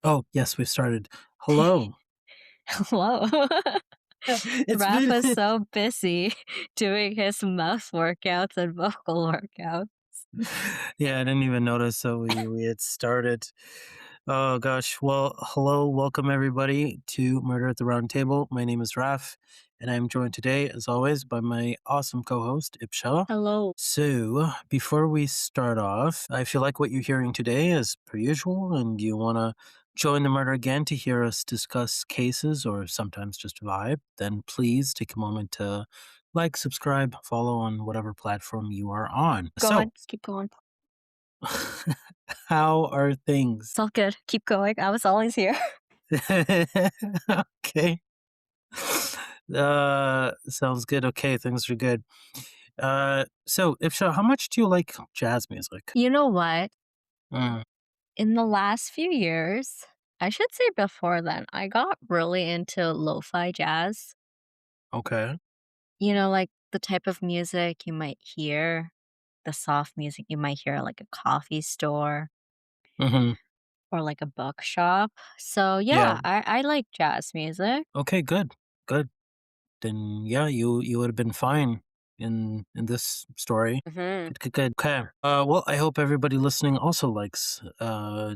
Oh, yes, we've started. Hello. Hello. It's Raph been was so busy doing his mouth workouts and vocal workouts. Yeah, I didn't even notice so we had started. Oh gosh. Well, hello, welcome everybody to Murder at the Round Table. My name is Raf, and I'm joined today, as always, by my awesome co-host, Ipsha. Hello. So, before we start off, I feel like what you're hearing today is per usual, and you want to join the murder again to hear us discuss cases or sometimes just vibe, then please take a moment to like, subscribe, follow on whatever platform you are on. Going. So, Just keep going. how are things? It's all good. Keep going. I was always here. Okay. Sounds good. Okay, things are good. So Ifsha, how much do you like jazz music? You know what? Mm, In the last few years, I should say before then, I got really into lo-fi jazz. okay. Like the type of music you might hear, the soft music you might hear at like a coffee store Mm-hmm. or like a bookshop. So Yeah. yeah, I like jazz music. Okay, good. Good. Then yeah, you would have been fine in this story. Mhm. Good, good, good. Okay. Well, I hope everybody listening also likes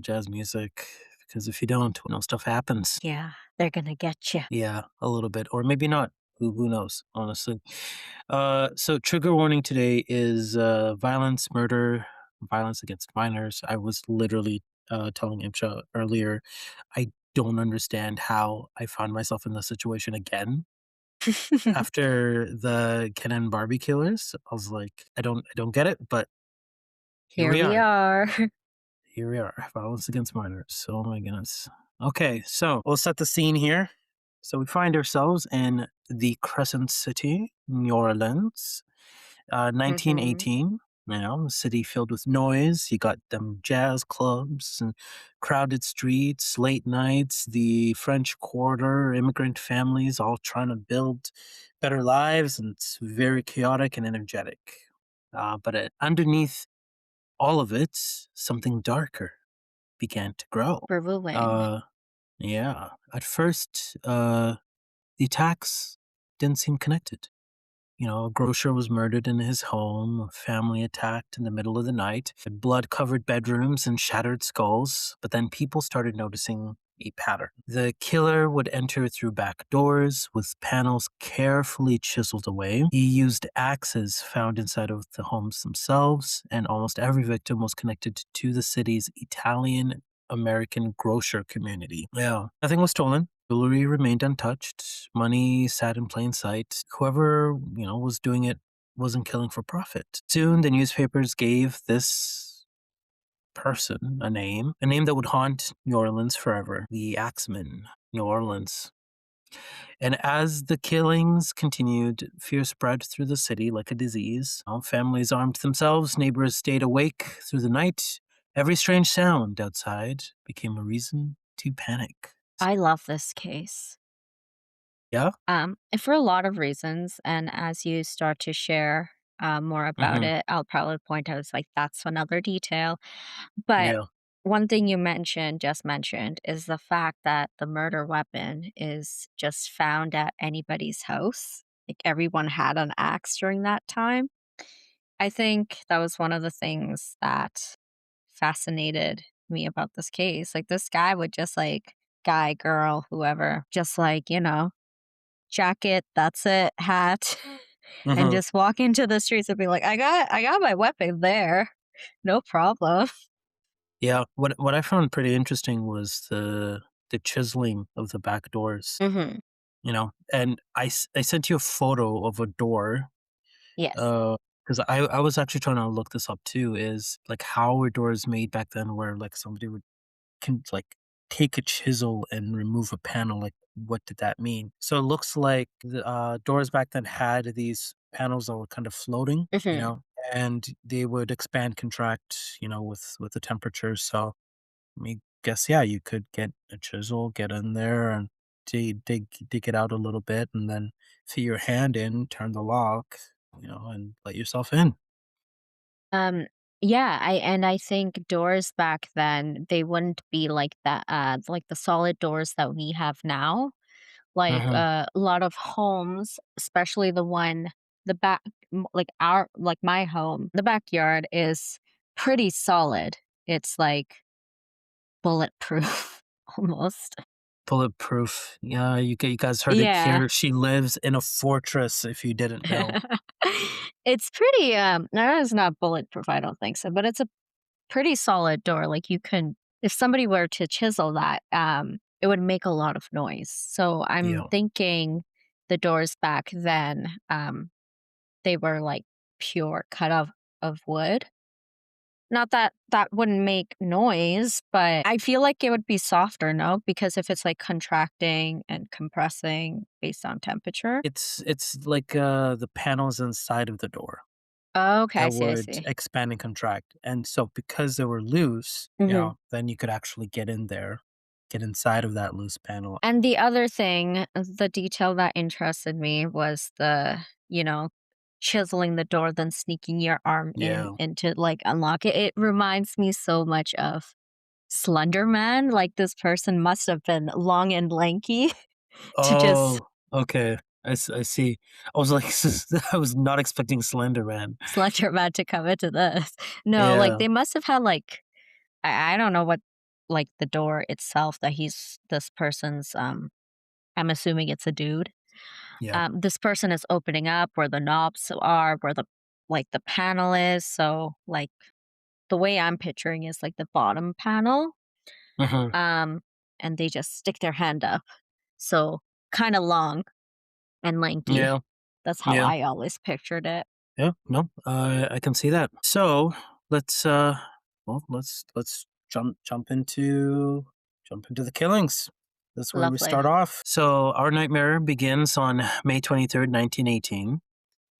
jazz music because if you don't, stuff happens. Yeah, they're gonna get you. Yeah, a little bit, or maybe not. Who knows? Honestly. So trigger warning today is violence, murder, violence against minors. I was literally telling Imsha earlier, I don't understand how I found myself in this situation again after the Ken and Barbie killers. I was like, I don't get it, but here Here we we are. are. Here we are. Violence against minors. Oh my goodness. Okay, so we'll set the scene here. So we find ourselves in the Crescent City, New Orleans, Mhm. 1918. A city filled with noise. You got them jazz clubs and crowded streets, late nights, the French Quarter, immigrant families all trying to build better lives, and it's very chaotic and energetic. But underneath all of it, something darker began to grow. Brewing. Uh, yeah. At first, the attacks didn't seem connected. A grocer was murdered in his home, a family attacked in the middle of the night, blood covered bedrooms and shattered skulls. But then people started noticing a pattern. The killer would enter through back doors with panels carefully chiseled away. He used axes found inside of the homes themselves, and almost every victim was connected to the city's Italian American grocer community. Yeah, nothing was stolen. Jewelry remained untouched. Money sat in plain sight. Whoever, was doing it wasn't killing for profit. Soon the newspapers gave this person a name that would haunt New Orleans forever. The Axeman, New Orleans. And as the killings continued, fear spread through the city like a disease. Families armed themselves, neighbors stayed awake through the night. Every strange sound outside became a reason to panic. I love this case. Yeah? And for a lot of reasons, and as you start to share, more about Hmm. it, I'll probably point out it's like, that's another detail. But Yeah. one thing you just mentioned, is the fact that the murder weapon is just found at anybody's house. Like, everyone had an axe during that time. I think that was one of the things that fascinated me about this case. Like, this guy would just, like guy, girl, whoever, just, like, jacket, that's it, hat, and Hmm. just walk into the streets and be like, "I got my weapon there. No problem." Yeah. What I found pretty interesting was the chiseling of the back doors. Mhm. And I sent you a photo of a door. Yes. Because I was actually trying to look this up too. Is like how were doors made back then, where like somebody would can like take a chisel and remove a panel. Like what did that mean? So it looks like the doors back then had these panels that were kind of floating. Mhm. And they would expand, contract, with the temperature. So me guess, yeah, you could get a chisel, get in there and dig it out a little bit and then fit your hand in, turn the lock, and let yourself in. Um, Yeah, I think doors back then, they wouldn't be like that, like the solid doors that we have now. Like, Mhm. a lot of homes, especially the back like our like my home, the backyard is pretty solid. It's like bulletproof almost. Bulletproof. Yeah, you guys heard it Yeah. here. She lives in a fortress, if you didn't know. It's pretty, no, it's not bulletproof, I don't think so, but it's a pretty solid door, like, you can if somebody were to chisel that, it would make a lot of noise. So, I'm Yeah. thinking the doors back then, they were, like, pure cut of wood. Not that that wouldn't make noise, but I feel like it would be softer, no? Because if it's, like, contracting and compressing based on temperature. It's like, the panels inside of the door Okay, that I would see. expand and contract, and so because they were loose, Mhm. then you could actually get in there, get inside of that loose panel. And the other thing, the detail that interested me was you know, chiseling the door, then sneaking your arm in Yeah. and to, like, unlock it. It reminds me so much of Slender Man, like, this person must have been long and lanky to just Oh, okay. I see. I was like, I was not expecting Slender Man. Slender Man to come into this. No, like, Yeah, they must have had, like I don't know what like, the door itself that he's this person's, I'm assuming it's a dude. yeah. This person is opening up where the knobs are, where the panel is. So, like, the way I'm picturing is like the bottom panel. Mhm. Um, and they just stick their hand up. So kind of long and lanky. Yeah, That's how yeah. I always pictured it. Yeah, no, I can see that. So let's let's jump into the killings. That's where we Lovely. start off. So our nightmare begins on May 23rd, 1918,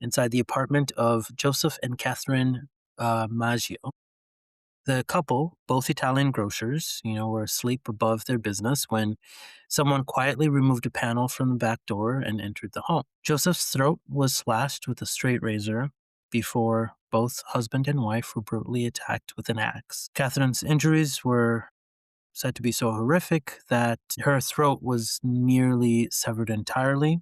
inside the apartment of Joseph and Catherine Maggio. The couple, both Italian grocers, were asleep above their business when someone quietly removed a panel from the back door and entered the home. Joseph's throat was slashed with a straight razor before both husband and wife were brutally attacked with an axe. Catherine's injuries were said to be so horrific that her throat was nearly severed entirely,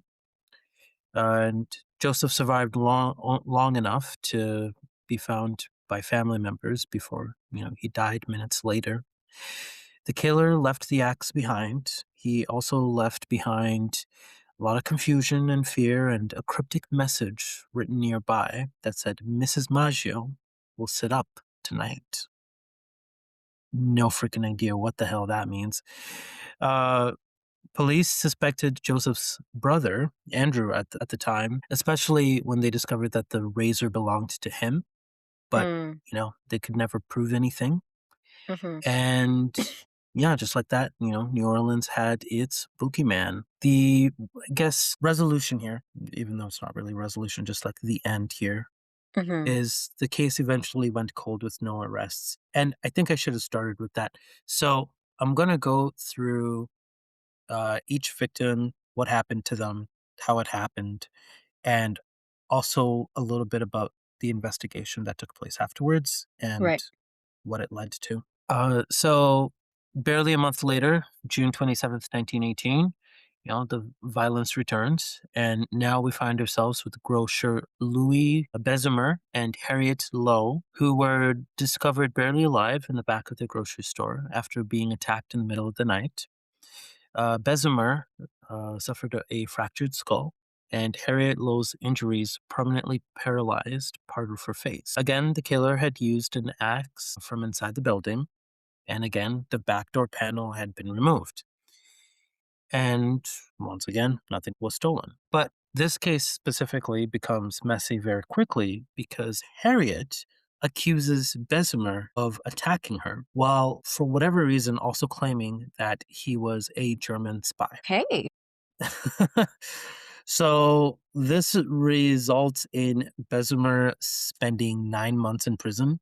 and Joseph survived long enough to be found by family members before he died minutes later. The killer left the axe behind. He also left behind a lot of confusion and fear and a cryptic message written nearby that said, "Mrs. Maggio will sit up tonight." No freaking idea what the hell that means. Uh, Police suspected Joseph's brother, Andrew, at the time, especially when they discovered that the razor belonged to him, but, Mm, they could never prove anything. mhm. And yeah, just like that, New Orleans had its boogeyman. The, I guess, resolution here, even though it's not really resolution, just like the end here, Mhm. is the case eventually went cold with no arrests. And I think I should have started with that. So I'm going to go through each victim, what happened to them, how it happened, and also a little bit about the investigation that took place afterwards and Right. what it led to. So barely a month later, June 27th, 1918, the violence returns, and now we find ourselves with grocer Louis Bezimer and Harriet Lowe, who were discovered barely alive in the back of the grocery store after being attacked in the middle of the night. Bessemer suffered a fractured skull, and Harriet Lowe's injuries permanently paralyzed part of her face. Again, the killer had used an axe from inside the building, and again, the back door panel had been removed. And once again, nothing was stolen. But this case specifically becomes messy very quickly because Harriet accuses Bessemer of attacking her, while for whatever reason also claiming that he was a German spy. Okay. So this results in Bessemer spending 9 months in prison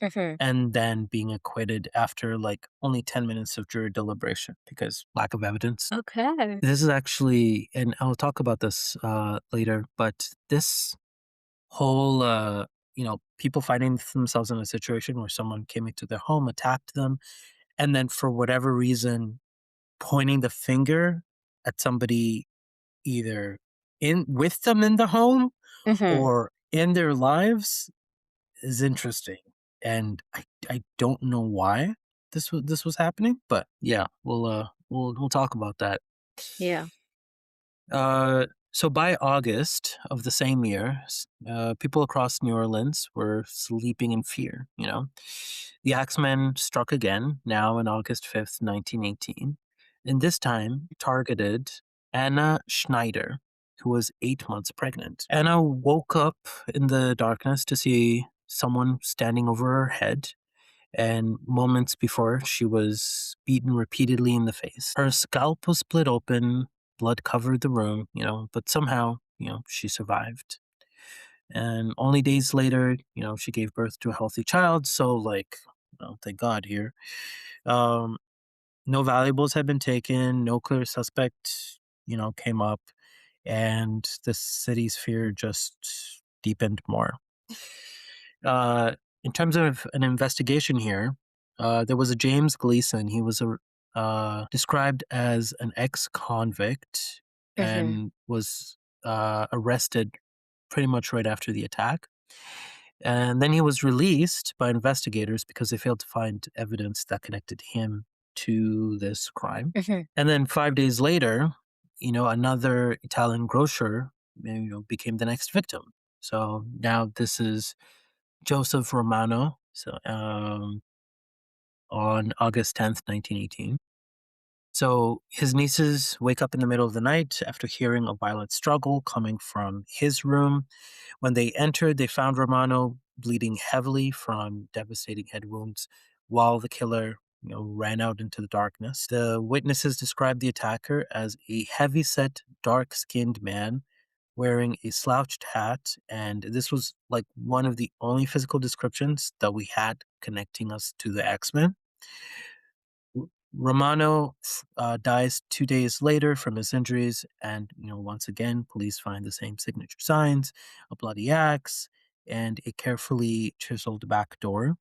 Mhm. and then being acquitted after like only 10 minutes of jury deliberation because lack of evidence. Okay. This is actually, and I'll talk about this later, but this whole, people finding themselves in a situation where someone came into their home, attacked them, and then for whatever reason pointing the finger at somebody either in with them in the home Mhm. or in their lives is interesting. And I don't know why this was happening, but yeah, we'll talk about that. Yeah. So by August of the same year, people across New Orleans were sleeping in fear. The Axemen struck again, now on August 5th, 1918, and this time targeted Anna Schneider, who was 8 months pregnant. Anna woke up in the darkness to see someone standing over her head, and moments before, she was beaten repeatedly in the face. Her scalp was split open, blood covered the room, but somehow, she survived. And only days later, she gave birth to a healthy child. So, like, thank God here. Um, no valuables had been taken, no clear suspect, came up, and the city's fear just deepened more. Uh, in terms of an investigation here, there was a James Gleason. He was described as an ex-convict Mhm. and was arrested pretty much right after the attack. And then he was released by investigators because they failed to find evidence that connected him to this crime. Mhm. And then 5 days later, another Italian grocer, became the next victim. So now this is Joseph Romano, so, on August 10th, 1918. So his nieces wake up in the middle of the night after hearing a violent struggle coming from his room. When they entered, they found Romano bleeding heavily from devastating head wounds while the killer, ran out into the darkness. The witnesses described the attacker as a heavy-set, dark-skinned man wearing a slouched hat, and this was like one of the only physical descriptions that we had connecting us to the X-Men. Romano dies 2 days later from his injuries, and once again, police find the same signature signs: a bloody axe and a carefully chiseled back door.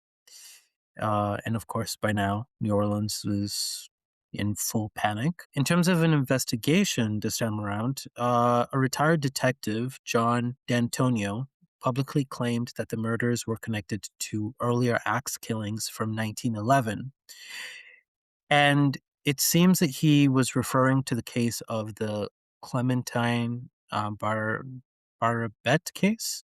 And of course, by now, New Orleans is in full panic. In terms of an investigation this time around, a retired detective, John D'Antonio, publicly claimed that the murders were connected to earlier axe killings from 1911. And it seems that he was referring to the case of the Clementine Barabet case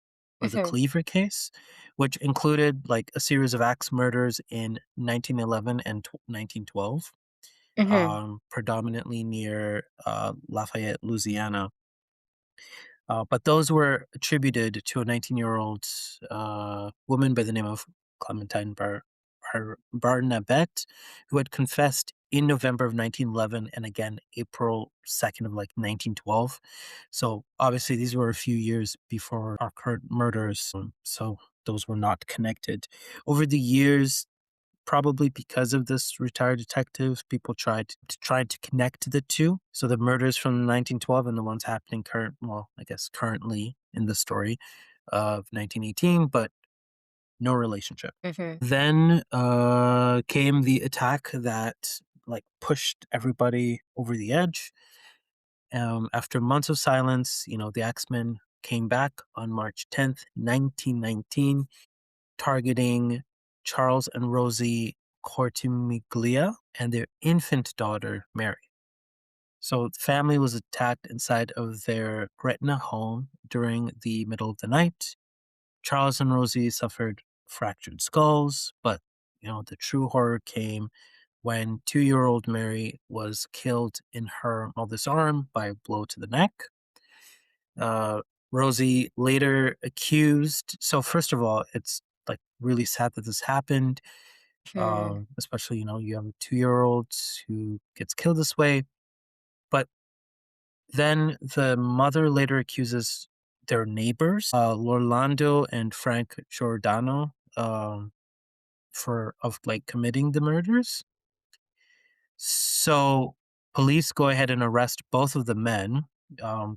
or the Mhm. Cleaver case, which included like a series of axe murders in 1911 and 1912, Mhm. predominantly near Lafayette, Louisiana. But those were attributed to a 19-year-old woman by the name of Clementine Barnabette, who had confessed in November of 1911 and again April 2nd of like 1912. So obviously these were a few years before our current murders. So those were not connected. Over the years, probably because of this retired detective, people tried to connect the two. So the murders from 1912 and the ones happening I guess currently in the story of 1918, but no relationship. Mhm. Then came the attack that like pushed everybody over the edge. After months of silence, the Axemen came back on March 10th, 1919, targeting Charles and Rosie Cortimiglia and their infant daughter, Mary. So the family was attacked inside of their Gretna home during the middle of the night. Charles and Rosie suffered fractured skulls, but the true horror came when 2-year-old Mary was killed in her mother's arm by a blow to the neck. Uh, Rosie later accused. So first of all, it's like really sad that this happened. Mhm. Especially you have a 2-year-old who gets killed this way. But then the mother later accuses their neighbors, Lorlando and Frank Giordano, for of like committing the murders. So police go ahead and arrest both of the men,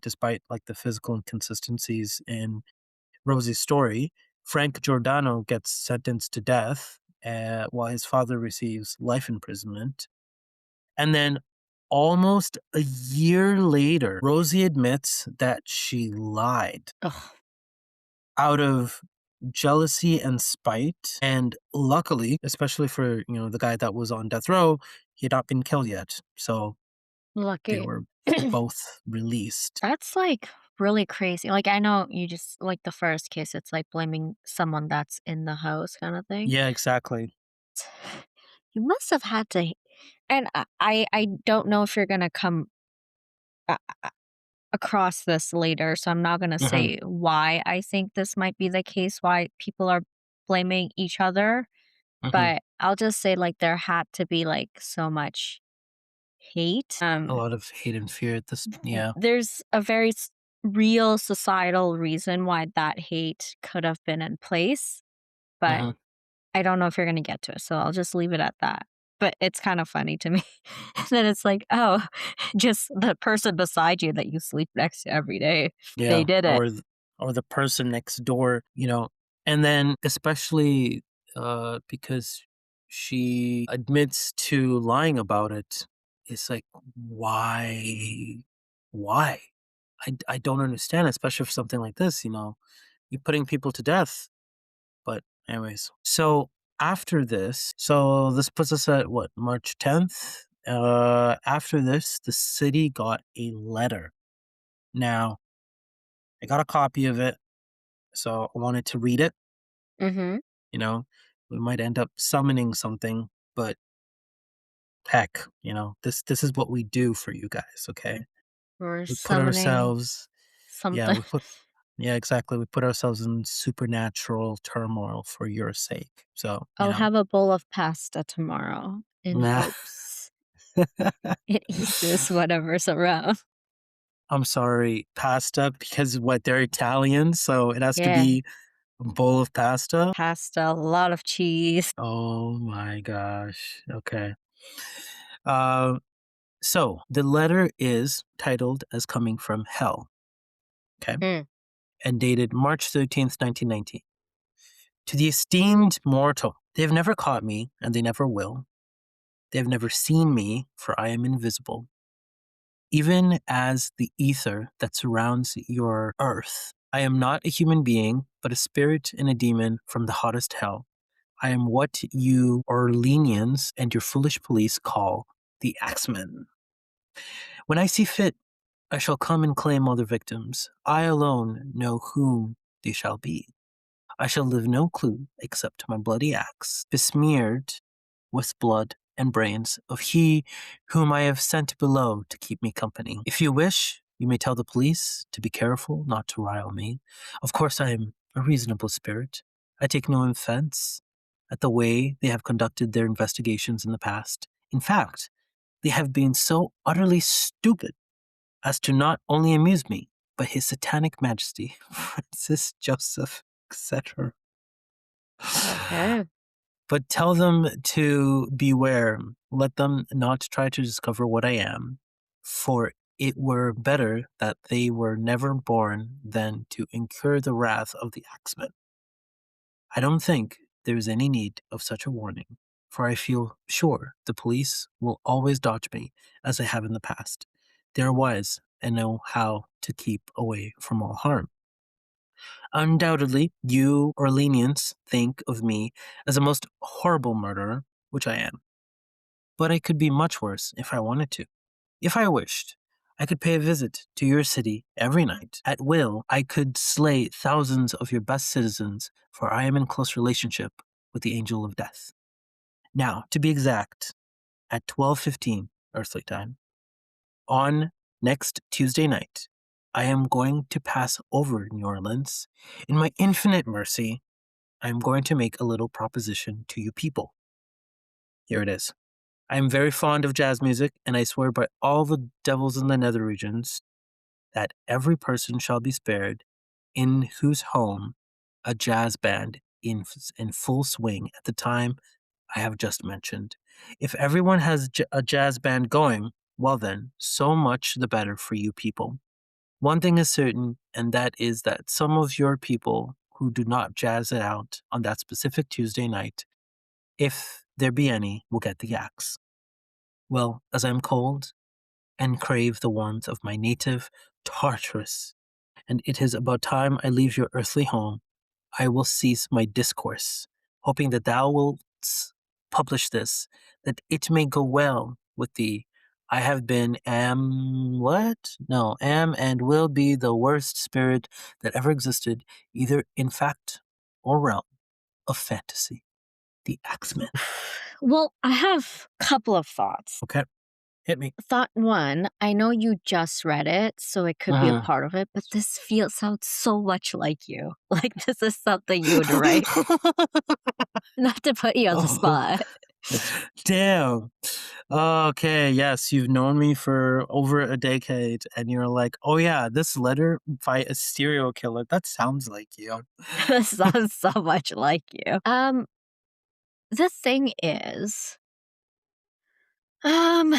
despite like the physical inconsistencies in Rosie's story, Frank Giordano gets sentenced to death while his father receives life imprisonment. And then almost a year later, Rosie admits that she lied Ugh. out of jealousy and spite. And luckily, especially for, the guy that was on death row, he had not been killed yet. So they Lucky. were both released. That's, like, really crazy. Like, I know you just like, the first case, it's, like, blaming someone that's in the house kinda thing. Yeah, exactly. You must have had to and I don't know if you're gonna come a across this later, so I'm not gonna Hmm. say why I think this might be the case, why people are blaming each other, Hmm. but I'll just say, like, there had to be, like, so much hate. A lot of hate and fear at this. Yeah. There's a very real societal reason why that hate could have been in place, but Hmm. I don't know if you're gonna get to it, so I'll just leave it at that. But it's kind of funny to me that it's like, oh, just the person beside you that you sleep next to every day, they Yeah. did it. Or the person next door, and then especially because she admits to lying about it, it's like, why? I don't understand, especially for something like this, you're putting people to death. But anyways, so after this, so this puts us at what, March 10th? After this, the city got a letter. Now, I got a copy of it, so I wanted to read it. Mhm. You know, we might end up summoning something, but heck, this is what we do for you guys, okay? Or We put summoning ourselves, yeah, something. yeah, exactly. We put ourselves in supernatural turmoil for your sake. So, I'll have a bowl of pasta tomorrow in nah. hopes it eases whatever's around. I'm sorry, pasta, because what, they're Italian, so it has to Yeah, be a bowl of pasta? pasta, a lot of cheese. Oh my gosh. Okay. Uh, so the letter is titled as coming from hell, okay, Mm. and dated March 13th, 1919. To the esteemed mortal, they have never caught me, and they never will. They have never seen me, for I am invisible. Even as the ether that surrounds your earth, I am not a human being, but a spirit and a demon from the hottest hell. I am what you Orleanians and your foolish police call the Axeman. When I see fit, I shall come and claim all their victims. I alone know whom they shall be. I shall leave no clue except my bloody axe, besmeared with blood and brains of he whom I have sent below to keep me company. If you wish, you may tell the police to be careful not to rile me. Of course, I am a reasonable spirit. I take no offense at the way they have conducted their investigations in the past. In fact, they have been so utterly stupid as to not only amuse me, but His Satanic Majesty, Francis Joseph, etc. Okay. But tell them to beware. Let them not try to discover what I am, for it were better that they were never born than to incur the wrath of the axeman. I don't think there is any need of such a warning, for I feel sure the police will always dodge me as they have in the past. They are wise and know how to keep away from all harm. Undoubtedly, you Orleanians think of me as a most horrible murderer, which I am. But I could be much worse if I wanted to. If I wished, I could pay a visit to your city every night. At will, I could slay thousands of your best citizens, for I am in close relationship with the angel of death. Now, to be exact, at 12:15 earthly time, on next Tuesday night, I am going to pass over New Orleans. In my infinite mercy, I am going to make a little proposition to you people. Here it is. I am very fond of jazz music, and I swear by all the devils in the nether regions that every person shall be spared in whose home a jazz band in full swing at the time I have just mentioned. If everyone has a jazz band going, well then, so much the better for you people. One thing is certain, and that is that some of your people who do not jazz it out on that specific Tuesday night, if there be any, will get the axe. Well, as I am cold and crave the warmth of my native Tartarus, and it is about time I leave your earthly home, I will cease my discourse, hoping that thou wilt publish this, that it may go well with thee. I have been, am, what? No, am and will be the worst spirit that ever existed, either in fact or realm of fantasy. The Axeman. Well, I have a couple of thoughts. Okay, hit me. Thought one, I know you just read it, so it could be a Mhm. part of it, but this feels sounds so much like you. Like this is something you would write. Not to put you on the Oh, spot. damn. Okay, yes, you've known me for over a decade, and you're like, "Oh yeah, this letter by a serial killer, that sounds like you." This sounds so much like you. The thing is, um,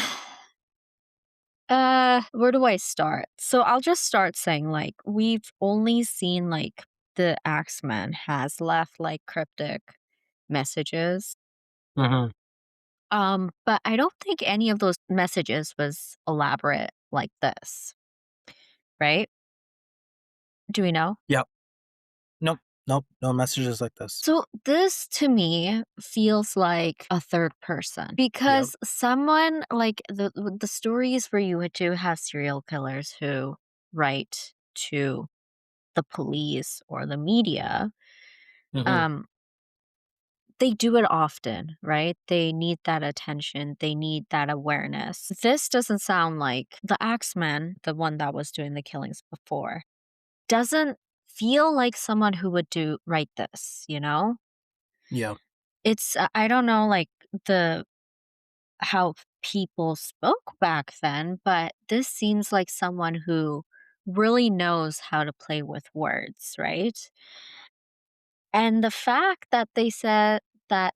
where do I start? So I'll just start saying like we've only seen like the Axeman has left like cryptic messages. Mhm. But I don't think any of those messages was elaborate like this, right? Do we know? Yep. Nope, nope, no messages like this. So this to me feels like a third person Yep. because someone like the stories where you do have serial killers who write to the police or the media, Mhm. um, they do it often, right? They need that attention. They need that awareness. This doesn't sound like the Axeman, the one that was doing the killings before, doesn't feel like someone who would do write this, you know? Yeah. It's I don't know like the how people spoke back then, but this seems like someone who really knows how to play with words, right? And the fact that they said that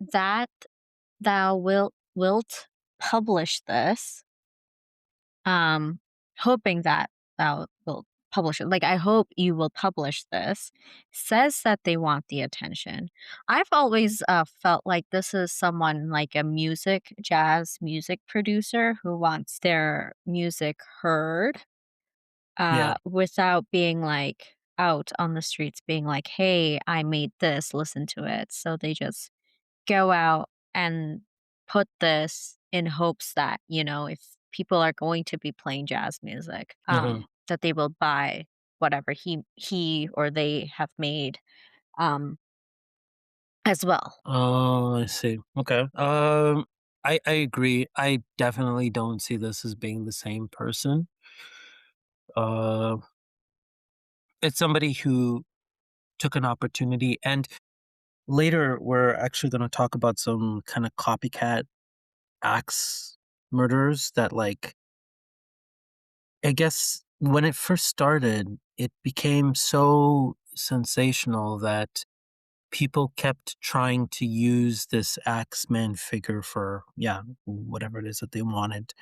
thou wilt publish this, um, hoping that thou wilt publish it. Like, I hope you will publish this, says that they want the attention. I've always felt like this is someone like a jazz music producer who wants their music heard Yeah. without being like out on the streets being like, hey, I made this, listen to it. So they just go out and put this in hopes that, if people are going to be playing jazz music, Mhm. that they will buy whatever he or they have made as well. Oh, I see. Okay. I agree. I definitely don't see this as being the same person. Uh, it's somebody who took an opportunity, and later we're actually going to talk about some kind of copycat axe murders that, like, I guess when it first started, it became so sensational that people kept trying to use this Axeman figure for, yeah, whatever it is that they wanted.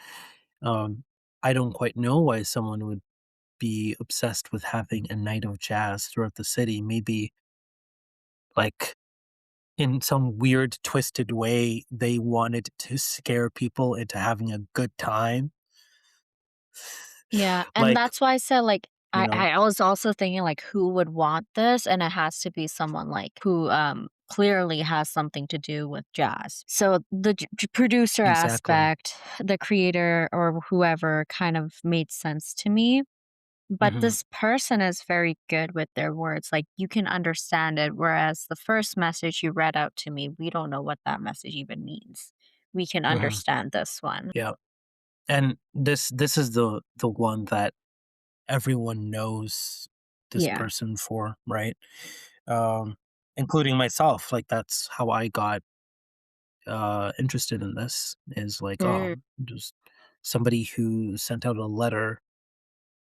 Um, I don't quite know why someone would be obsessed with having a night of jazz throughout the city. Maybe, like, in some weird, twisted way, they wanted to scare people into having a good time. Yeah, and Like, that's why I said, like, you I know, I was also thinking, like, who would want this? And it has to be someone, like, who, clearly has something to do with jazz. So the producer exactly. aspect, the creator or whoever kind of made sense to me, but Mhm, this person is very good with their words, like, you can understand it, whereas the first message you read out to me, we don't know what that message even means. We can mhm, understand this one. yeah, and this is the one that everyone knows this Yeah. person for, right? Um, including myself, like, that's how I got, interested in this, is like, Mm. just somebody who sent out a letter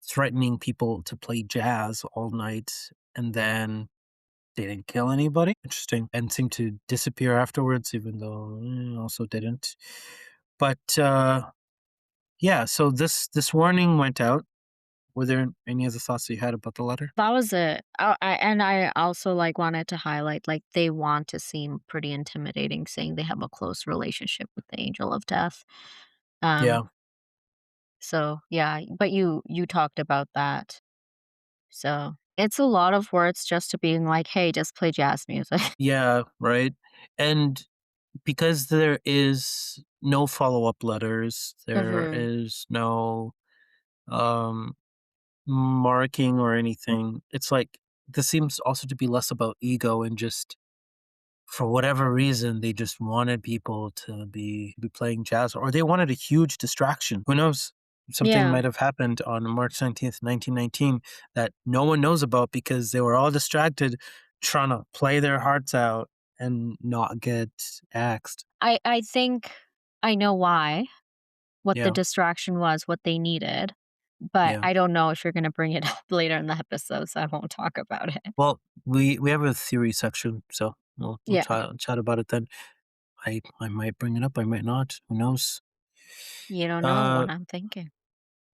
threatening people to play jazz all night, and then they didn't kill anybody. Interesting. And seemed to disappear afterwards, even though, also didn't. But, yeah, so this warning went out. Were there any other thoughts that you had about the letter? That was it. I also, like, wanted to highlight, like, they want to seem pretty intimidating, saying they have a close relationship with the angel of death. Um, Yeah. so, yeah, but you talked about that. So, it's a lot of words just to being like, "Hey, just play jazz music." Yeah, right? And because there is no follow-up letters, there Mhm. is no, um, marking or anything, it's like this seems also to be less about ego and just for whatever reason, they just wanted people to be playing jazz, or they wanted a huge distraction. Who knows? Something Yeah. might have happened on March 19th, 1919 that no one knows about because they were all distracted trying to play their hearts out and not get axed. I think I know why, what the Yeah, distraction was, what they needed, but yeah. I don't know if you're gonna bring it up later in the episode, so I won't talk about it. Well, we have a theory section, so we'll Yeah. chat about it then. I might bring it up, I might not. Who knows? You don't know Uh, what I'm thinking.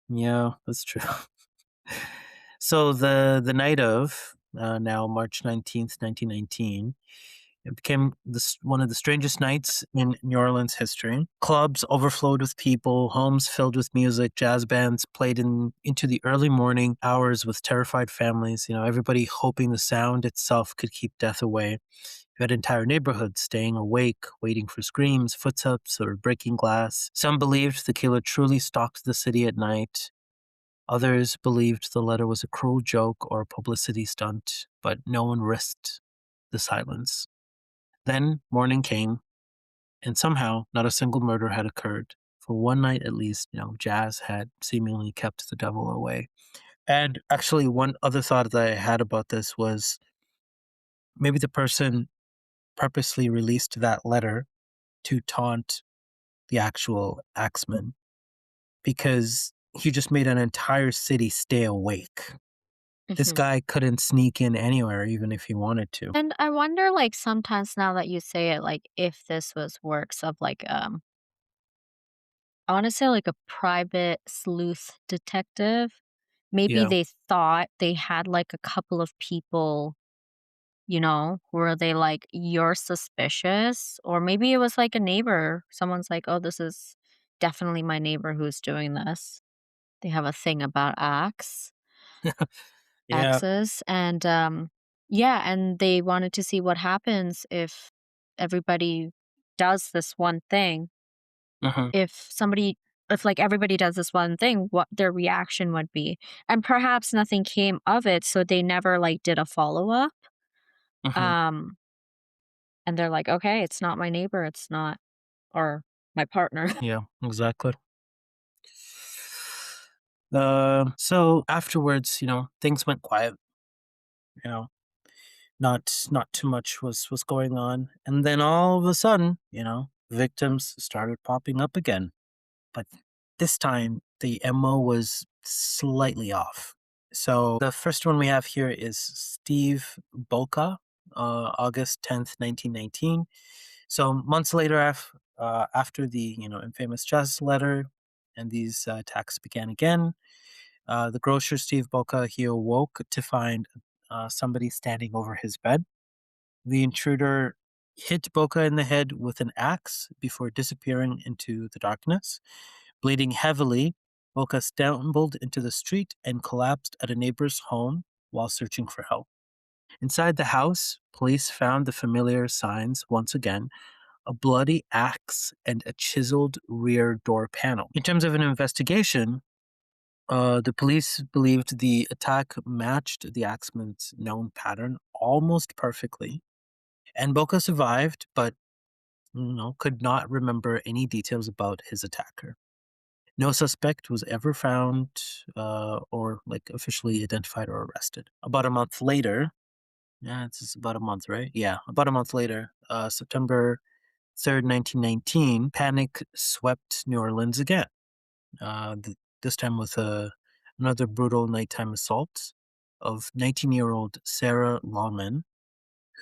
yeah, that's true. So the night of now March 19th, 1919, it became one of the strangest nights in New Orleans history. Clubs overflowed with people, homes filled with music, jazz bands played into the early morning hours with terrified families. You know, everybody hoping the sound itself could keep death away. You had entire neighborhoods staying awake, waiting for screams, footsteps, or breaking glass. Some believed the killer truly stalked the city at night. Others believed the letter was a cruel joke or a publicity stunt, but no one risked the silence. Then morning came, and somehow not a single murder had occurred. For one night at least, jazz had seemingly kept the devil away. And actually, one other thought that I had about this was maybe the person purposely released that letter to taunt the actual axeman because he just made an entire city stay awake. This Mhm. guy couldn't sneak in anywhere even if he wanted to. And I wonder, like, sometimes now that you say it, like, if this was works of, like, I wanna say, like, a private sleuth detective. Maybe Yeah. they thought they had, like, a couple of people, were they like, "You're suspicious," or maybe it was like a neighbor. Someone's like, "Oh, this is definitely my neighbor who's doing this." They have a thing about Yeah. axes, and, yeah, and they wanted to see what happens if everybody does this one thing. Mhm. If somebody if, like, everybody does this one thing, what their reaction would be, and perhaps nothing came of it, so they never, like, did a follow-up, Mhm. um and they're like, "Okay, it's not my neighbor, it's not or my partner." Yeah, exactly. So afterwards, things went quiet, you know, not too much was going on. And then all of a sudden, victims started popping up again. But this time the MO was slightly off. So the first one we have here is Steve Boca, August 10th, 1919. So months later, after the infamous jazz letter, and these attacks began again. The grocer Steve Boca, he awoke to find somebody standing over his bed. The intruder hit Boca in the head with an axe before disappearing into the darkness. Bleeding heavily, Boca stumbled into the street and collapsed at a neighbor's home while searching for help. Inside the house, police found the familiar signs once again: a bloody axe and a chiseled rear door panel. In terms of an investigation, the police believed the attack matched the axeman's known pattern almost perfectly, and Boca survived, but could not remember any details about his attacker. No suspect was ever found or like officially identified or arrested. About a month later, yeah, it's just about a month, right? Yeah, about a month later, September 3rd, 1919, panic swept New Orleans again. This time with another brutal nighttime assault of 19-year-old Sarah Lawman,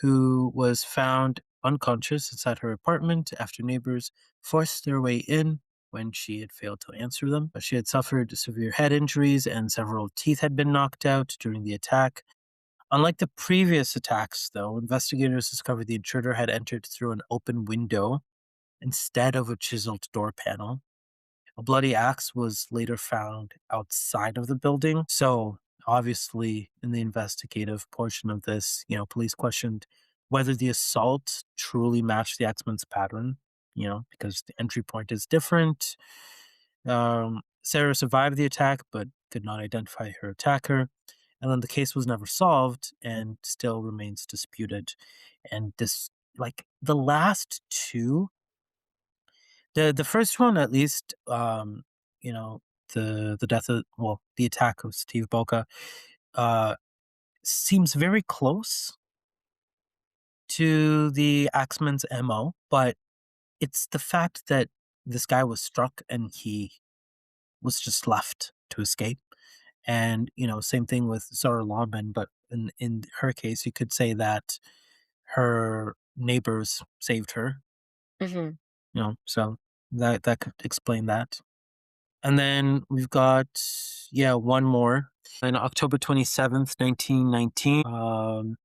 who was found unconscious inside her apartment after neighbors forced their way in when she had failed to answer them. She had suffered severe head injuries and several teeth had been knocked out during the attack. Unlike the previous attacks, though, investigators discovered the intruder had entered through an open window instead of a chiseled door panel. A bloody axe was later found outside of the building. So, obviously, in the investigative portion of this, police questioned whether the assault truly matched the Axeman's pattern, because the entry point is different. Sarah survived the attack, but could not identify her attacker. And then the case was never solved and still remains disputed. And this, like the last two, the first one at least, you know, the death of the attack of Steve Boca, uh, seems very close to the Axeman's MO, but it's the fact that this guy was struck and he was just left to escape. And, same thing with Zara Lawman, but in her case, you could say that her neighbors saved her, Mhm. so that could explain that. And then we've got, yeah, one more. On October 27th, 1919,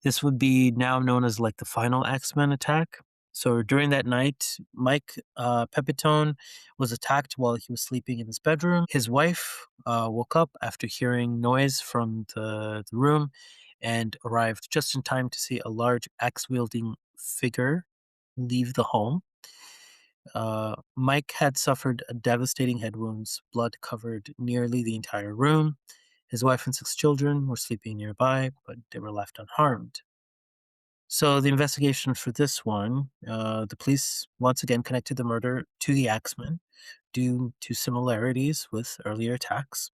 this would be now known as like the final X-Men attack. So during that night, Mike Pepitone was attacked while he was sleeping in his bedroom. His wife woke up after hearing noise from the room and arrived just in time to see a large axe wielding figure leave the home. Mike had suffered a devastating head wounds. Blood covered nearly the entire room. His wife and 6 children were sleeping nearby, but they were left unharmed. So the investigation for this one, the police once again connected the murder to the Axeman due to similarities with earlier attacks.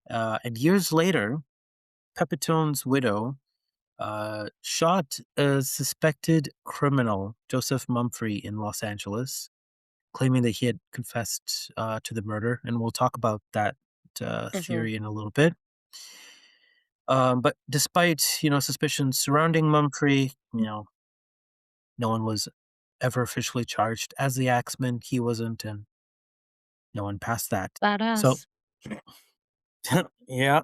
And years later, Pepitone's widow shot a suspected criminal, Joseph Mumphrey, in Los Angeles, claiming that he had confessed to the murder. And we'll talk about that Mhm. theory in a little bit. But despite suspicions surrounding Mumphrey, no one was ever officially charged as the Axeman. He wasn't, and no one passed that. So Badass. yeah,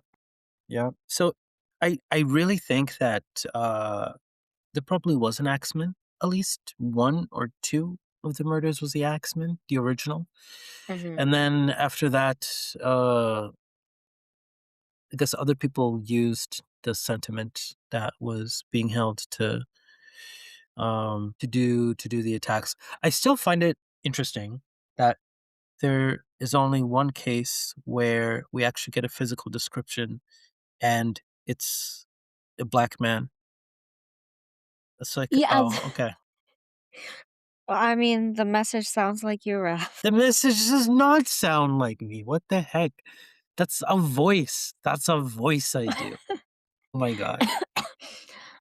yeah. So I really think that there probably was an Axeman. At least one or two of the murders was the Axeman, the original. Mhm. And then after that, I guess other people used the sentiment that was being held to do the attacks. I still find it interesting that there is only one case where we actually get a physical description and it's a black man. It's like, Yeah, oh, okay. well, I mean, the message sounds like you, Raf. The message does not sound like me. What the heck? That's a voice. That's a voice I do. Oh my god.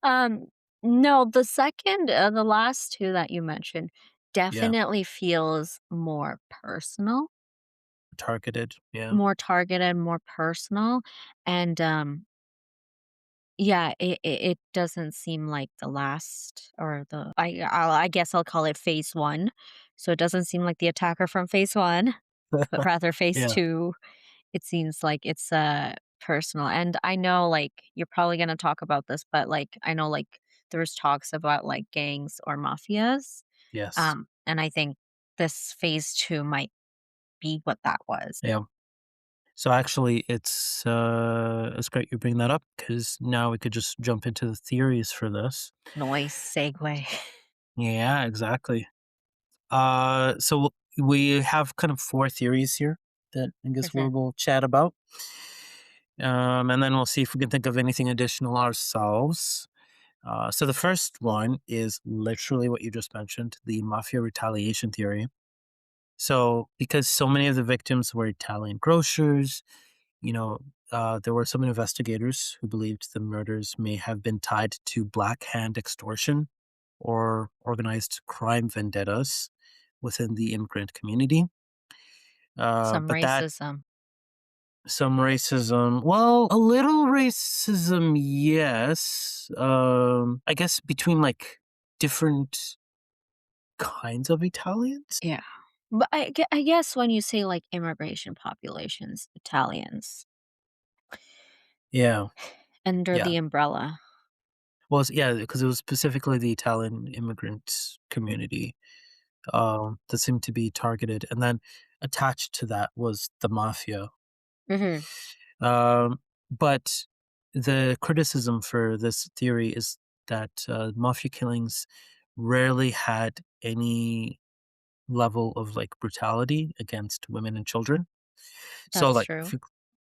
Um, no, the last 2 that you mentioned Yeah. definitely feels more personal, Targeted. Yeah. more targeted, more personal, and, yeah, it doesn't seem like the last or the I guess I'll call it phase 1. So it doesn't seem like the attacker from phase 1, but rather phase Yeah. 2. It seems like it's, personal, and I know, like, you're probably gonna talk about this, but, like, I know, like, there's talks about, like, gangs or mafias, Yes. and I think this phase 2 might be what that was. Yeah. So actually, it's great you bring that up because now we could just jump into the theories for this. Noise segue. Yeah, exactly. So we have kind of four theories here that I guess Mhm, we'll chat about, and then we'll see if we can think of anything additional ourselves. So the first one is literally what you just mentioned, the mafia retaliation theory. So because so many of the victims were Italian grocers, you know, there were some investigators who believed the murders may have been tied to Black Hand extortion or organized crime vendettas within the immigrant community. some But that racism. some racism, well, a little racism, yes. I guess between like different kinds of Italians. Yeah. But I guess when you say, like, immigration populations, Italians, Yeah, under yeah. the umbrella. Well, yeah, because it was specifically the Italian immigrant community, that seemed to be targeted, and then attached to that was the mafia. Mhm. But the criticism for this theory is that mafia killings rarely had any level of like brutality against women and children. So, That's like true. for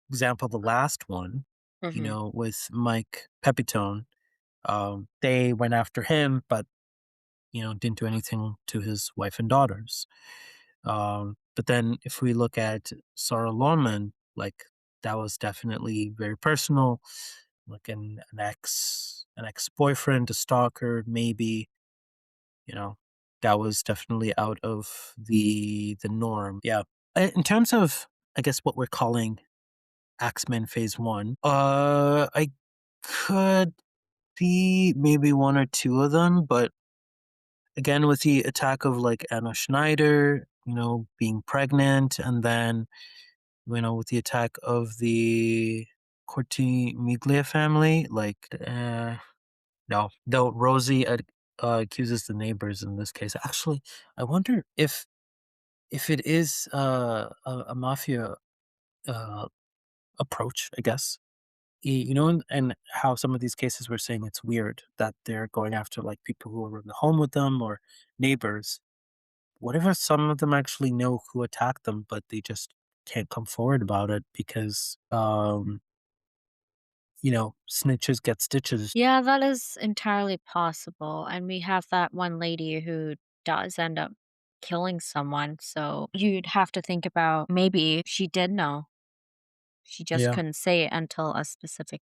example, the last one, Mhm. with Mike Pepitone, they went after him, but didn't do anything to his wife and daughters. But then if we look at Sarah Lawman, like that was definitely very personal, like an ex boyfriend, a stalker, maybe, you know, that was definitely out of the norm. Yeah. In terms of, I guess, what we're calling Axeman Phase One, I could be maybe one or two of them, but again, with the attack of like Anna Schneider, being pregnant, and then with the attack of the Cortimiglia family, like, no, though Rosie accuses the neighbors in this case. Actually, I wonder if it is a mafia uh, approach. I guess and how some of these cases were saying it's weird that they're going after like people who are in the home with them or neighbors. What if some of them actually know who attacked them, but they just can't come forward about it because, snitches get stitches. Yeah, that is entirely possible, and we have that one lady who does end up killing someone, so you'd have to think about maybe she did know. She just Yeah, couldn't say it until a specific,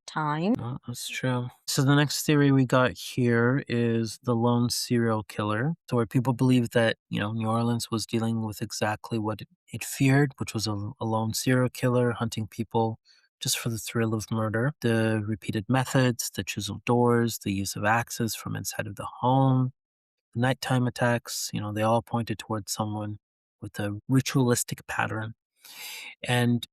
time. no, that's true. So the next theory we got here is the lone serial killer. So where people believe that, New Orleans was dealing with exactly what it feared, which was a lone serial killer hunting people just for the thrill of murder. The repeated methods, the chiseled doors, the use of axes from inside of the home, the nighttime attacks, they all pointed towards someone with a ritualistic pattern. And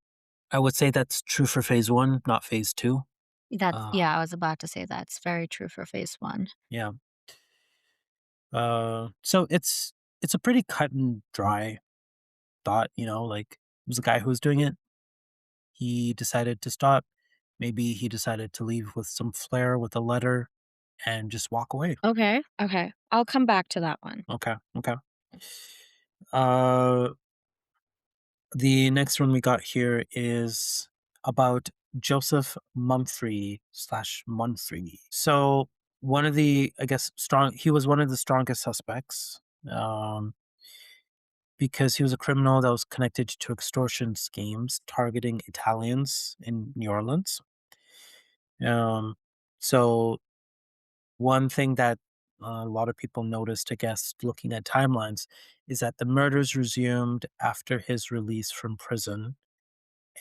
I would say that's true for phase one, not phase two. That's Uh, yeah, I was about to say that's very true for phase 1. yeah. So it's a pretty cut and dry thought, like it was a guy who was doing it. He decided to stop. Maybe he decided to leave with some flair with a letter and just walk away. Okay, okay. I'll come back to that one. Okay, okay. Uh, the next one we got here is about Joseph Mumphrey. So one of the, I guess, he was one of the strongest suspects. Um, because he was a criminal that was connected to extortion schemes targeting Italians in New Orleans. Um, so one thing that a lot of people noticed, I guess, looking at timelines, is that the murders resumed after his release from prison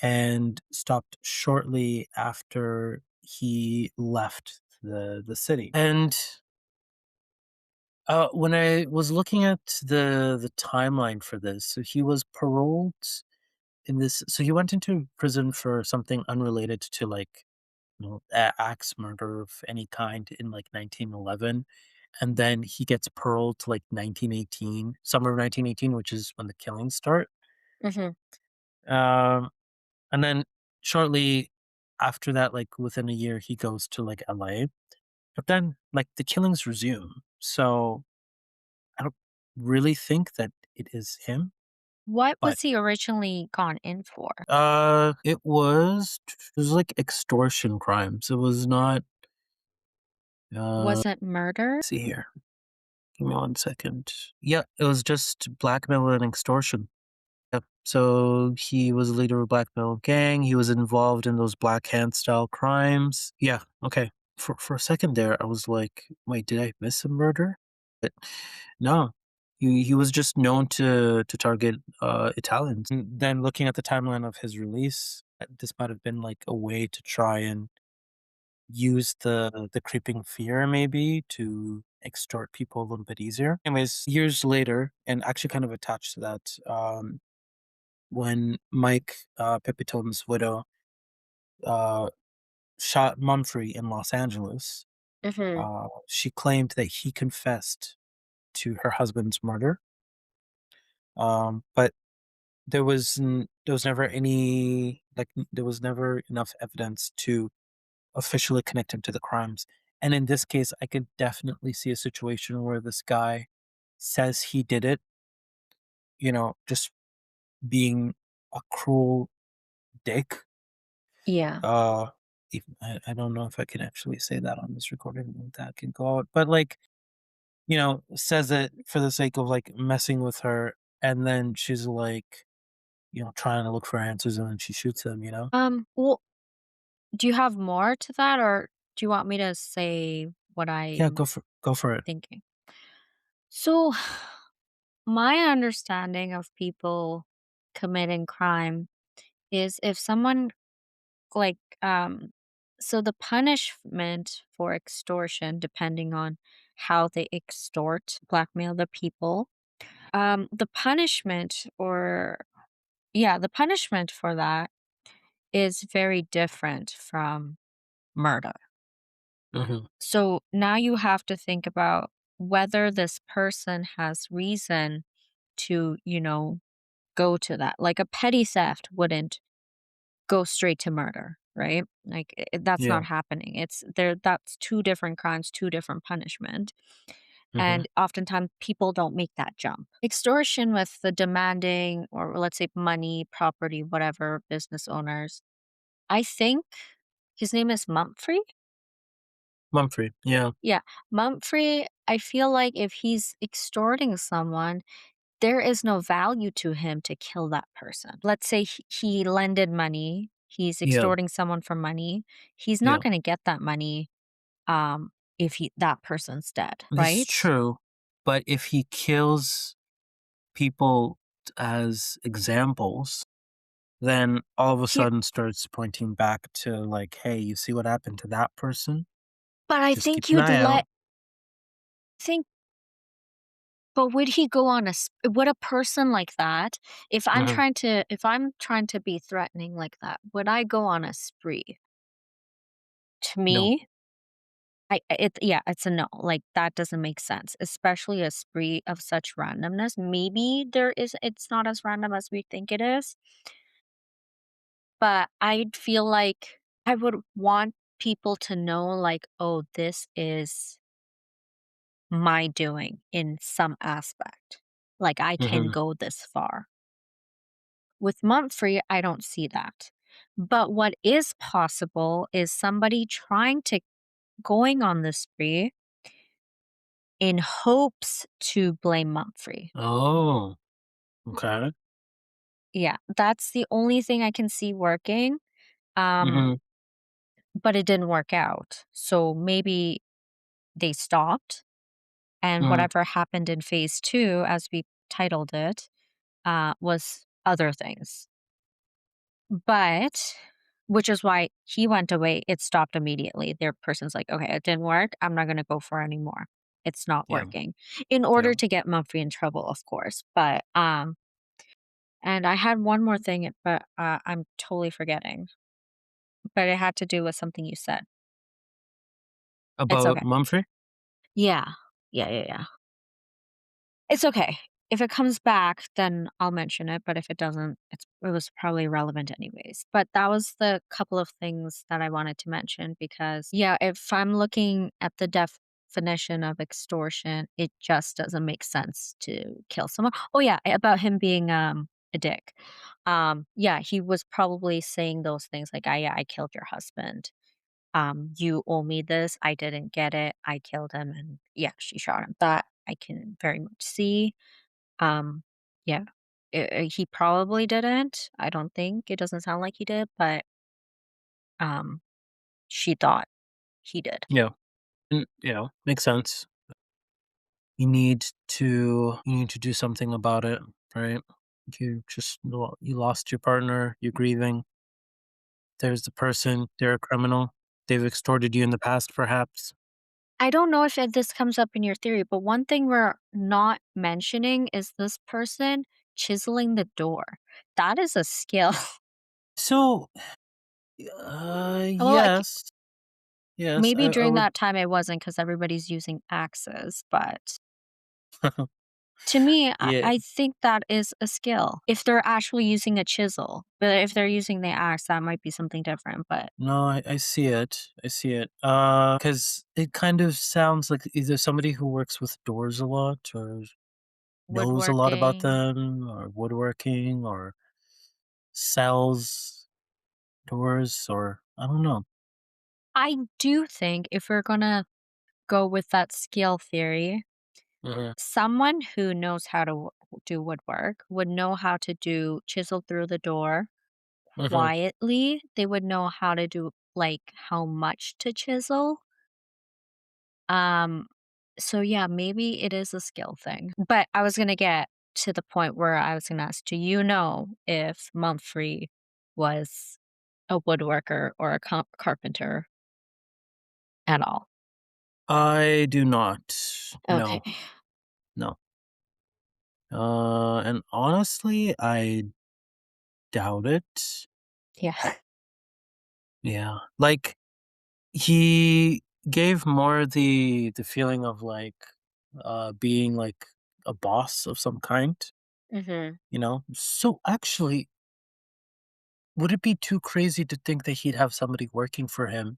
and stopped shortly after he left the city. And when I was looking at the timeline for this, so he was paroled in this. So he went into prison for something unrelated to like axe murder of any kind in like 1911, and then he gets paroled to like 1918, summer of 1918, which is when the killings start. Mhm. Um, and then shortly after that, like within a year, he goes to like LA. But then like the killings resume. So I don't really think that it is him, What but was he originally gone in for? it was like extortion crimes. It was not. Was it murder? See here. Give me 1 second. Yeah, it was just blackmail and extortion. Yep. So he was a leader of a blackmail gang. He was involved in those Black Hand style crimes. Yeah. Okay. For a second there, I was like, wait, did I miss a murder? But no, he was just known to target Italians. And then looking at the timeline of his release, this might have been like a way to try and use the creeping fear maybe to extort people a little bit easier. Anyways, years later, and actually kind of attached to that, when Mike Pipitone's widow uh, shot Mumphrey in Los Angeles, Mhm. she claimed that he confessed to her husband's murder. But there was never any there was never enough evidence to officially connect him to the crimes. And in this case, I could definitely see a situation where this guy says he did it, just being a cruel dick. Yeah. Uh, even, I don't know if I can actually say that on this recording. That can go out, but like, says it for the sake of like messing with her, and then she's like, trying to look for answers, and then she shoots him. Well, do you have more to that, or do you want me to say what Yeah, I'm go for it. thinking? So, my understanding of people committing crime is if someone like so the punishment for extortion, depending on how they extort, blackmail the people, the punishment or yeah, the punishment for that is very different from murder. Hmm. So now you have to think about whether this person has reason to, go to that. Like a petty theft wouldn't go straight to murder, right? Like that's Yeah. not happening. It's there that's two different crimes, two different punishment. Hmm. And oftentimes people don't make that jump. Extortion with the demanding or let's say money, property, whatever, business owners. I think his name is Mumphrey. Mumphrey. Yeah. Yeah, Mumphrey, I feel like if he's extorting someone, there is no value to him to kill that person. Let's say he lended money, he's Yeah. extorting someone for money. He's not Yeah. going to get that money if that person's dead, This is right? true, but if he kills people as examples, then all of a Here, sudden starts pointing back to like, "Hey, you see what happened to that person? but I Just keep think an you'd eye let out." think but would he go on would a person like that, Mhm. if I'm trying to be threatening like that, would I go on a spree? To No. me, yeah, it's a no. Like that doesn't make sense, especially a spree of such randomness. Maybe it's not as random as we think it is, but I'd feel like I would want people to know like, oh, this is my doing in some aspect. Like I can Mhm. go this far. With month-free, I don't see that. But what is possible is somebody trying to going on the spree in hopes to blame month-free. Oh, okay. Yeah, that's the only thing I can see working, um, Mhm. but it didn't work out. So maybe they stopped, and Mhm. whatever happened in phase 2, as we titled it, was other things. But which is why he went away, it stopped immediately. Their person's like, "Okay, it didn't work. I'm not gonna go for it anymore. It's not Yeah. working." In Yeah. order to get Mumphrey in trouble, of course, but, and I had one more thing, but, I'm totally forgetting, but it had to do with something you said. It's About okay. Mumphrey? Yeah. Yeah, yeah, yeah. It's okay. If it comes back, then I'll mention it, but if it doesn't, it was probably relevant anyways. But that was the couple of things that I wanted to mention because yeah, if I'm looking at the definition of extortion, it just doesn't make sense to kill someone. Oh yeah, about him being a dick. Yeah, he was probably saying those things like, "I yeah, I killed your husband. You owe me this. I didn't get it. I killed him." And yeah, she shot him. That I can very much see. Um, yeah, he probably didn't. I don't think it doesn't sound like he did, but um, she thought he did. Yeah. And, makes sense. You need to do something about it, right? You lost your partner, you're grieving. There's the person, they're a criminal. They've extorted you in the past, perhaps? I don't know if this comes up in your theory, but one thing we're not mentioning is this person chiseling the door. That is a skill. So, Well, like, yes. Yes, maybe I during would. that time it wasn't because everybody's using axes, but to me, Yeah. I think that is a skill if they're actually using a chisel. But if they're using the axe, that might be something different. But No, I see it. I see it. Because it kind of sounds like either somebody who works with doors a lot or knows a lot about woodworking, them or woodworking or sells doors or I don't know. I do think if we're gonna go with that skill theory, Mhm, someone who knows how to do woodwork would know how to do chisel through the door mhm. quietly. They would know how to do like how much to chisel. Um, so yeah, maybe it is a skill thing. But I was gonna get to the point where I was gonna ask, do you know if Mumphrey was a woodworker or a carpenter at all? I do not. Okay. No, no. And honestly, I doubt it. Yeah. Yeah. Like he gave more the feeling of like being like a boss of some kind, hmm you know? So actually, would it be too crazy to think that he'd have somebody working for him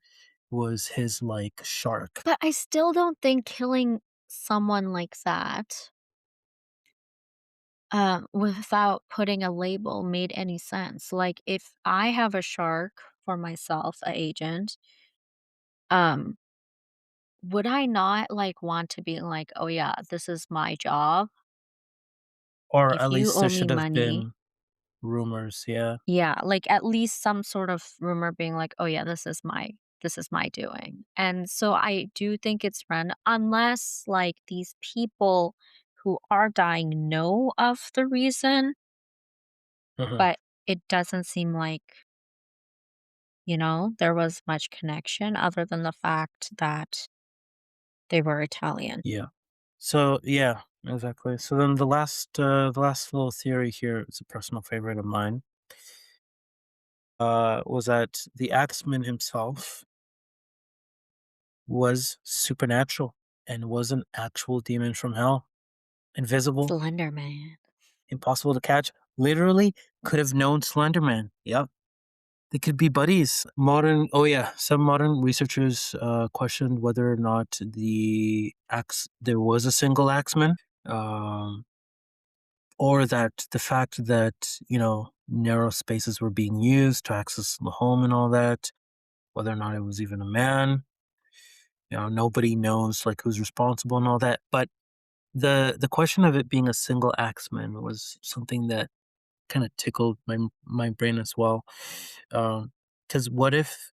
who was his like shark? But I still don't think killing someone like that, without putting a label made any sense. Like if I have a shark for myself, a agent, um, would I not like want to be like, oh yeah, this is my job. Or If at you least owe there me should have money, been rumors, yeah. yeah, like at least some sort of rumor being like, oh yeah, this is my doing. And so I do think it's run unless like these people who are dying know of the reason, Mhm. but it doesn't seem like, there was much connection other than the fact that they were Italian. Yeah. So yeah, exactly. So then the last little theory here is a personal favorite of mine. Was that the Axeman himself was supernatural and was an actual demon from hell. Invisible, Slender Man. impossible to catch. Literally could have known Slenderman. Yep. They could be buddies. Some modern researchers questioned whether or not there was a single Axeman, um, or that the fact that narrow spaces were being used to access the home and all that, whether or not it was even a man. Nobody knows like who's responsible and all that. But the question of it being a single axeman was something that kind of tickled my brain as well. Because what if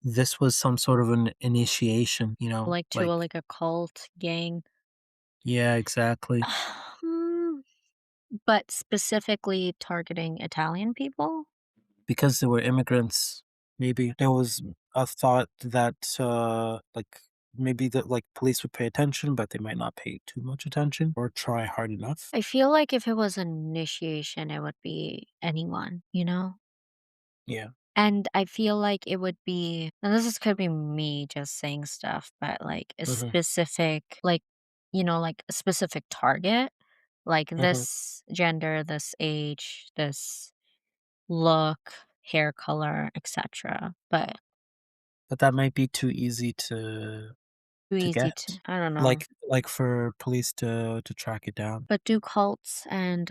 this was some sort of an initiation? Like to Like a like a cult gang. yeah, exactly. Hmm, but specifically targeting Italian people? Because they were immigrants, maybe there was a thought that like maybe that like police would pay attention, but they might not pay too much attention or try hard enough. I feel like if it was an initiation, it would be anyone, you know? Yeah. And I feel like it would be, and could be me just saying stuff, but like a Hmm. specific, like, like a specific target, like Hmm. this gender, this age, this look, hair color, etc. But But that might be too easy too to easy to, get, I don't know. like for police to track it down. But do cults and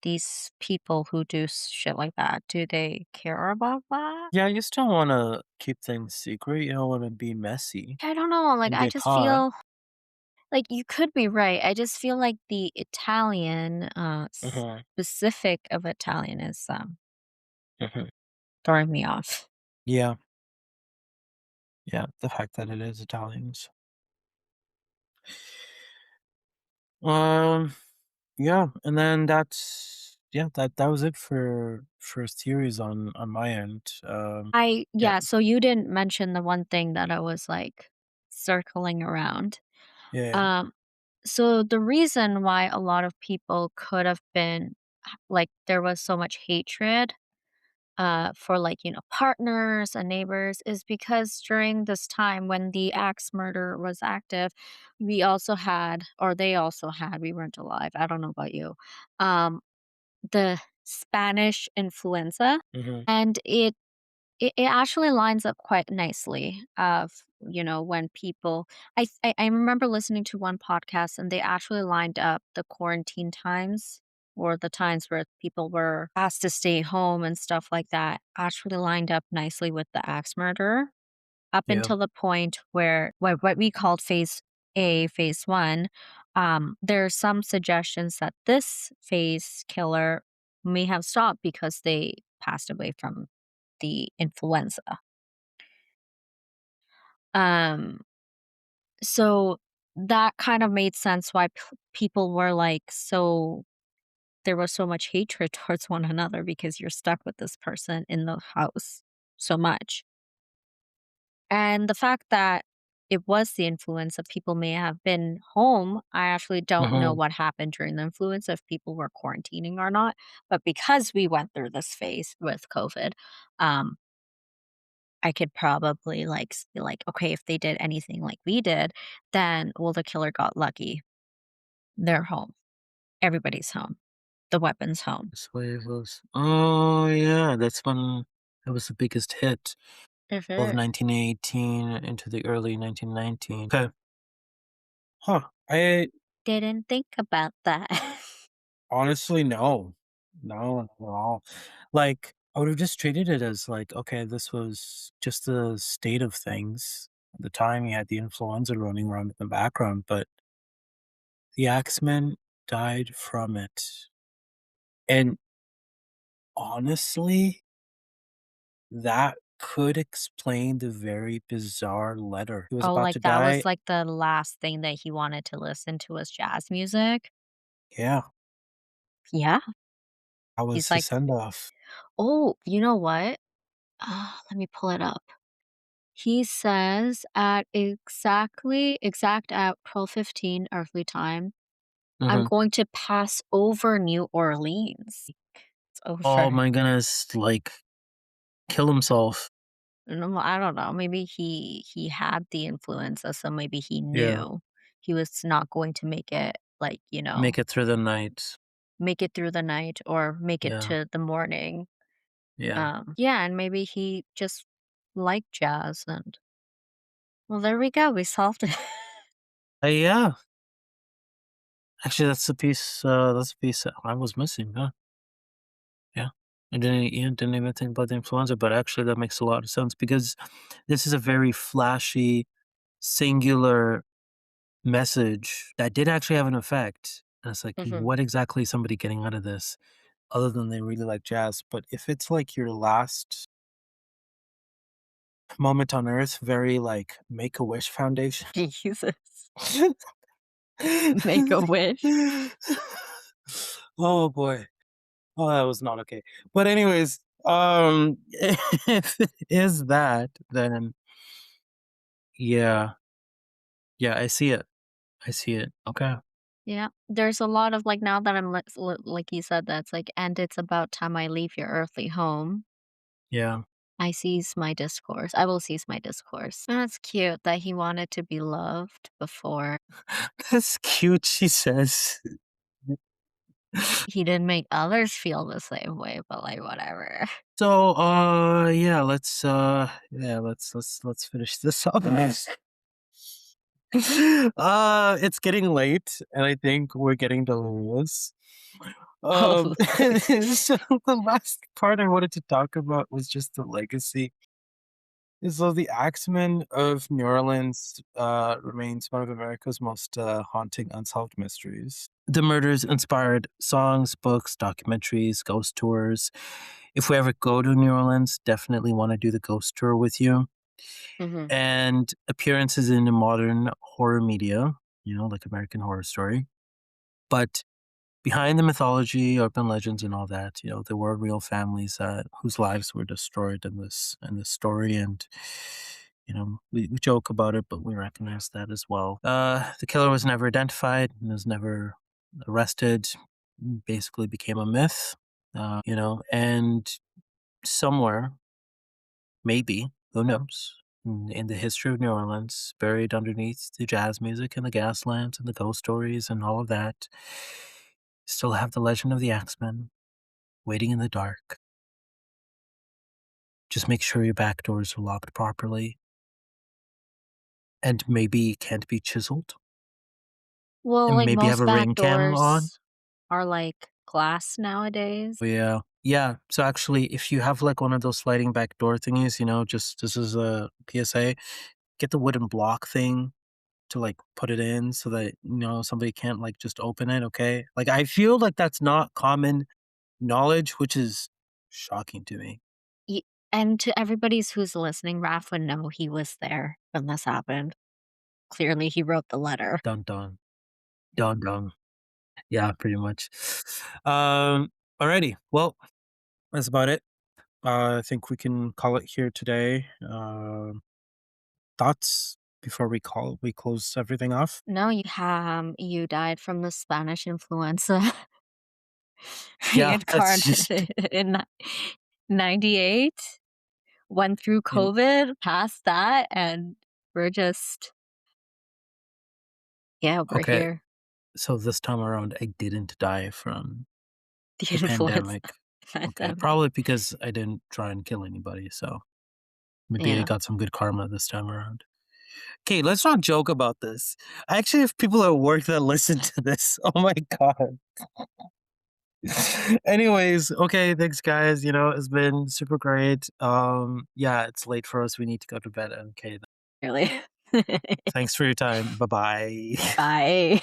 these people who do shit like that, do they care about that? Yeah, you still want to keep things secret. You don't want to be messy I don't know. Like and I get just caught. feel like you could be right. I just feel like the Italian Hmm. specific of Italian is Hmm. throwing me off. Yeah, yeah. The fact that it is Italians. Um, yeah, and then that's yeah, that was it for theories on my end. Yeah, So you didn't mention the one thing that I was, like, circling around. yeah, Um, so the reason why a lot of people could have been like, there was so much hatred, for, like, partners and neighbors is because during this time when the axe murder was active, we also had or they also had, we weren't alive, I don't know about you, um, the Spanish influenza, mhm, and it actually lines up quite nicely of, when people I remember listening to one podcast and they actually lined up the quarantine times or the times where people were asked to stay home and stuff like that actually lined up nicely with the axe murder up yeah. until the point where what we called phase 1. There are some suggestions that this phase killer may have stopped because they passed away from the influenza. Um, so that kind of made sense why people were like there was so much hatred towards one another because you're stuck with this person in the house so much. And the fact that it was the influenza, people may have been home. I actually don't know Mhm. what happened during the influenza, if people were quarantining or not. But because we went through this phase with COVID, um, I could probably be like, okay, if they did anything like we did, then well, the killer got lucky. They're home. Everybody's home. The weapon's home. This wave was oh, yeah, that's when it was the biggest hit of Mhm. 1918 into the early 1919. Okay. Huh. I Didn't think about that. honestly, no. No, not at all. Like, I would have just treated it as like, okay, this was just the state of things. At the time, you had the influenza running around in the background, but the Axemen died from it. And honestly, that could explain the very bizarre letter. He was Oh, about like to that was die. like the last thing that he wanted to listen to was jazz music. Yeah, Yeah. that He's was his like, send off. oh, you know what? Let me pull it up. He says at exact at 12:15 earthly time, I'm Hmm. going to pass over New Orleans. It's Oh over. my goodness, like kill himself. No, I don't know. Maybe he had the influenza, so maybe he Yeah, knew he was not going to make it make it through the night. make it through the night or make it Yeah, to the morning. yeah. Yeah, and maybe he just liked jazz and well, there we go. We solved it. Yeah. Actually, that's the piece that I was missing, huh? Yeah. I didn't even think about the influenza, but actually that makes a lot of sense because this is a very flashy, singular message that did actually have an effect. And it's like, Mhm. what exactly is somebody getting out of this other than they really like jazz? But if it's like your last moment on earth, very like Make a Wish Foundation. Jesus. Make a wish. Oh boy. Oh, that was not okay. But anyways, if it is that, then yeah, yeah, I see it. I see it. Okay. Yeah. There's a lot of like now that I'm like you said that's like and it's about time I leave your earthly home. Yeah. I seize my discourse. I will seize my discourse. That's cute that he wanted to be loved before That's cute, she says. he didn't make others feel the same way, but like whatever. So, yeah, let's finish this up. It's getting late, and I think we're getting delirious. Oh, Um, Lord. so the last part I wanted to talk about was just the legacy. So the Axeman of New Orleans remains one of America's most haunting unsolved mysteries. The murders inspired songs, books, documentaries, ghost tours. If we ever go to New Orleans, definitely want to do the ghost tour with you. Mhm. And appearances in the modern horror media, like American Horror Story. But behind the mythology, urban legends, and all that, there were real families that whose lives were destroyed in this story, and we joke about it, but we recognize that as well. The killer was never identified and was never arrested. Basically, became a myth. And somewhere, maybe, who knows, in the history of New Orleans, buried underneath the jazz music and the gas lamps and the ghost stories and all of that, still have the legend of the Axeman waiting in the dark. Just make sure your back doors are locked properly and maybe can't be chiseled, Well, and like, maybe have most a back ring cam on. doors are, like, glass nowadays. Oh, yeah. Yeah, so actually, if you have, like, one of those sliding back door thingies, just this is a PSA, get the wooden block thing to, like, put it in so that, somebody can't, like, just open it, okay? Like, I feel like that's not common knowledge, which is shocking to me. Ye and to everybody's who's listening, Raph would know he was there when this happened. Clearly, he wrote the letter. Dun, dun. Dun, dun. Yeah, pretty much. Um, alrighty. Well, that's about it. I think we can call it here today. Thoughts before we close everything off? No, you died from the Spanish influenza, Yeah, that's just reincarnated in 98, went through in COVID, past that, and we're just yeah, we're okay. here. So this time around, I didn't die from The the influenza pandemic. Okay, pandemic. probably because I didn't try and kill anybody. So maybe I Yeah, got some good karma this time around. Okay, let's not joke about this. I actually have people at work that listen to this. Oh my god. Anyways, okay, thanks guys. It's been super great. Yeah, it's late for us. We need to go to bed. Okay, really. thanks for your time. Bye-bye. Bye.